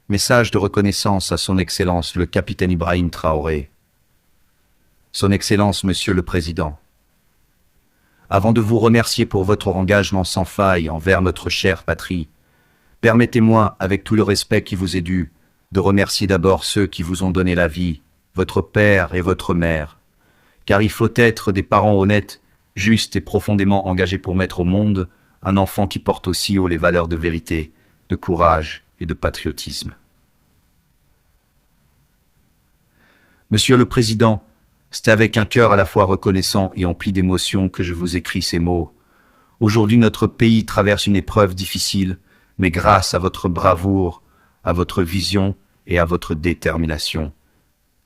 Message de reconnaissance à son Excellence le capitaine Ibrahim Traoré. Son Excellence, Monsieur le Président. Avant de vous remercier pour votre engagement sans faille envers notre chère patrie, permettez-moi, avec tout le respect qui vous est dû, de remercier d'abord ceux qui vous ont donné la vie, votre père et votre mère. Car il faut être des parents honnêtes, justes et profondément engagés pour mettre au monde un enfant qui porte aussi haut les valeurs de vérité, de courage et de patriotisme. Monsieur le Président, c'est avec un cœur à la fois reconnaissant et empli d'émotion que je vous écris ces mots. Aujourd'hui, notre pays traverse une épreuve difficile, mais grâce à votre bravoure, à votre vision et à votre détermination.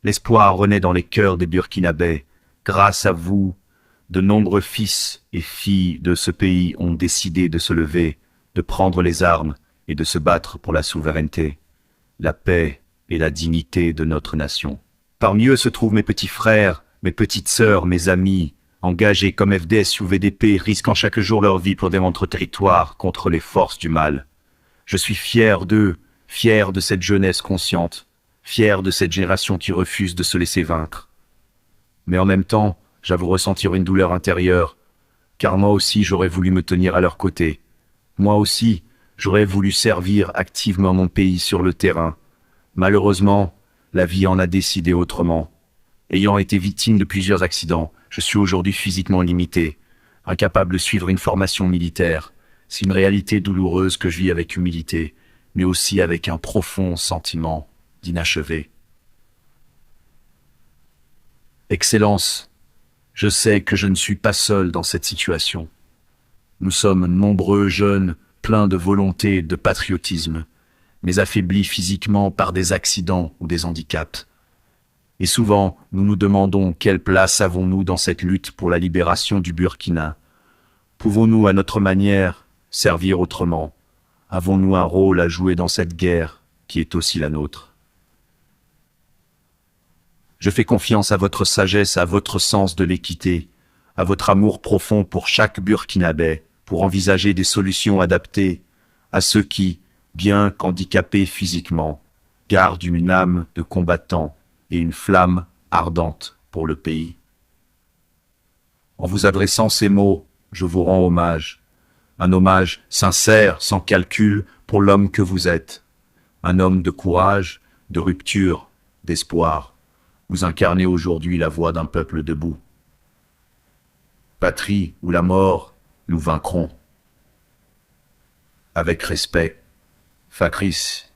L'espoir renaît dans les cœurs des Burkinabés. Grâce à vous, de nombreux fils et filles de ce pays ont décidé de se lever, de prendre les armes et de se battre pour la souveraineté, la paix et la dignité de notre nation. Parmi eux se trouvent mes petits frères, mes petites sœurs, mes amis, engagés comme FDS ou VDP, risquant chaque jour leur vie pour défendre notre territoire contre les forces du mal. Je suis fier d'eux, fier de cette jeunesse consciente, fier de cette génération qui refuse de se laisser vaincre. Mais en même temps, j'avoue ressentir une douleur intérieure, car moi aussi j'aurais voulu me tenir à leur côté. Moi aussi, j'aurais voulu servir activement mon pays sur le terrain. Malheureusement, la vie en a décidé autrement. Ayant été victime de plusieurs accidents, je suis aujourd'hui physiquement limité, incapable de suivre une formation militaire. C'est une réalité douloureuse que je vis avec humilité, mais aussi avec un profond sentiment d'inachevé. Excellence, je sais que je ne suis pas seul dans cette situation. Nous sommes nombreux jeunes, pleins de volonté et de patriotisme, mais affaiblis physiquement par des accidents ou des handicaps. Et souvent, nous nous demandons quelle place avons-nous dans cette lutte pour la libération du Burkina. Pouvons-nous, à notre manière, servir autrement? Avons-nous un rôle à jouer dans cette guerre qui est aussi la nôtre? Je fais confiance à votre sagesse, à votre sens de l'équité, à votre amour profond pour chaque Burkinabé, pour envisager des solutions adaptées à ceux qui, bien qu'handicapés physiquement, gardent une âme de combattant et une flamme ardente pour le pays. En vous adressant ces mots, je vous rends hommage. Un hommage sincère, sans calcul, pour l'homme que vous êtes. Un homme de courage, de rupture, d'espoir. Vous incarnez aujourd'hui la voix d'un peuple debout. Patrie ou la mort, nous vaincrons. Avec respect, Fabrice